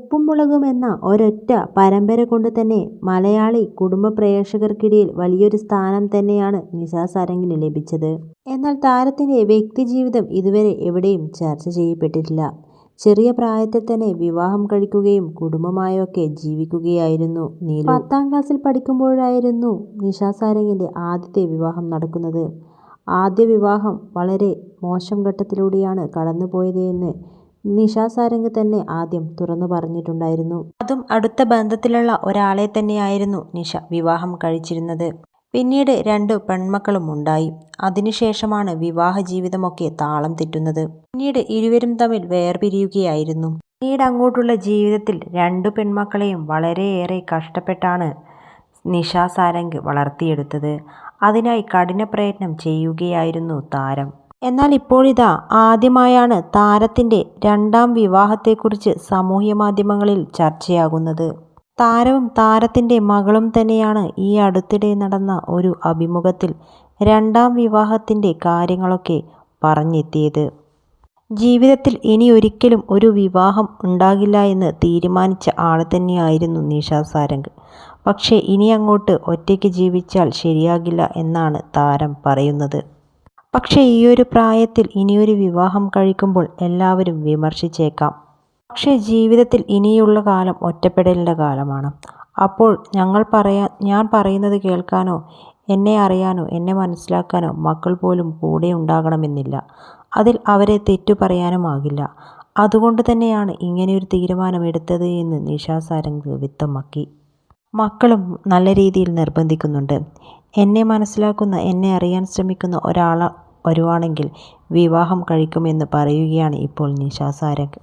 ഉപ്പും മുളകും എന്ന ഒരൊറ്റ പരമ്പര കൊണ്ട് തന്നെ മലയാളി കുടുംബ പ്രേക്ഷകർക്കിടയിൽ വലിയൊരു സ്ഥാനം തന്നെയാണ് നിശാ സാരംഗിന് ലഭിച്ചത്. എന്നാൽ താരത്തിൻ്റെ വ്യക്തിജീവിതം ഇതുവരെ എവിടെയും ചർച്ച ചെയ്യപ്പെട്ടിട്ടില്ല. ചെറിയ പ്രായത്തിൽ തന്നെ വിവാഹം കഴിക്കുകയും കുടുംബമായൊക്കെ ജീവിക്കുകയായിരുന്നു നീലു. 10ാം ക്ലാസ്സിൽ പഠിക്കുമ്പോഴായിരുന്നു നിശാ സാരംഗിൻ്റെ ആദ്യത്തെ വിവാഹം നടക്കുന്നത്. ആദ്യ വിവാഹം വളരെ മോശം ഘട്ടത്തിലൂടെയാണ് കടന്നുപോയത് എന്ന് നിശാ സാരംഗ് തന്നെ ആദ്യം തുറന്നു പറഞ്ഞിട്ടുണ്ടായിരുന്നു. അതും അടുത്ത ബന്ധത്തിലുള്ള ഒരാളെ തന്നെയായിരുന്നു നിഷ വിവാഹം കഴിച്ചിരുന്നത്. പിന്നീട് 2 പെൺമക്കളും ഉണ്ടായി. അതിനുശേഷമാണ് വിവാഹ ജീവിതമൊക്കെ താളം തെറ്റുന്നത്. പിന്നീട് ഇരുവരും തമ്മിൽ വേർപിരിയുകയായിരുന്നു. പിന്നീട് അങ്ങോട്ടുള്ള ജീവിതത്തിൽ 2 പെൺമക്കളെയും വളരെയേറെ കഷ്ടപ്പെട്ടാണ് നിശാ സാരംഗ് വളർത്തിയെടുത്തത്. അതിനായി കഠിന പ്രയത്നം ചെയ്യുകയായിരുന്നു താരം. എന്നാൽ ഇപ്പോഴിതാ ആദ്യമായാണ് താരത്തിൻ്റെ 2ാം വിവാഹത്തെക്കുറിച്ച് സാമൂഹ്യ മാധ്യമങ്ങളിൽ ചർച്ചയാകുന്നത്. താരവും താരത്തിൻ്റെ മകളും തന്നെയാണ് ഈ അടുത്തിടെ നടന്ന ഒരു അഭിമുഖത്തിൽ 2ാം വിവാഹത്തിൻ്റെ കാര്യങ്ങളൊക്കെ പറഞ്ഞെത്തിയത്. ജീവിതത്തിൽ ഇനി ഒരിക്കലും ഒരു വിവാഹം ഉണ്ടാകില്ല എന്ന് തീരുമാനിച്ച ആൾ തന്നെയായിരുന്നു നിശാ സാരംഗ്. പക്ഷേ ഇനി അങ്ങോട്ട് ഒറ്റയ്ക്ക് ജീവിച്ചാൽ ശരിയാകില്ല എന്നാണ് താരം പറയുന്നത്. പക്ഷേ ഈയൊരു പ്രായത്തിൽ ഇനിയൊരു വിവാഹം കഴിക്കുമ്പോൾ എല്ലാവരും വിമർശിച്ചേക്കാം. പക്ഷേ ജീവിതത്തിൽ ഇനിയുള്ള കാലം ഒറ്റപ്പെടലിൻ്റെ കാലമാണ്. അപ്പോൾ ഞാൻ പറയുന്നത് കേൾക്കാനോ എന്നെ അറിയാനോ എന്നെ മനസ്സിലാക്കാനോ മക്കൾ പോലും കൂടെ ഉണ്ടാകണമെന്നില്ല. അതിൽ അവരെ തെറ്റു പറയാനുമാകില്ല. അതുകൊണ്ട് തന്നെയാണ് ഇങ്ങനെയൊരു തീരുമാനം എടുത്തത് എന്ന് നിശാ സാരംഗ് വ്യക്തമാക്കി. മക്കളും നല്ല രീതിയിൽ നിർബന്ധിക്കുന്നുണ്ട്. എന്നെ മനസ്സിലാക്കുന്ന എന്നെ അറിയാൻ ശ്രമിക്കുന്ന ഒരാൾ വരുവാണെങ്കിൽ വിവാഹം കഴിക്കുമെന്ന് പറയുകയാണ് ഇപ്പോൾ നിശാ സാരംഗ്.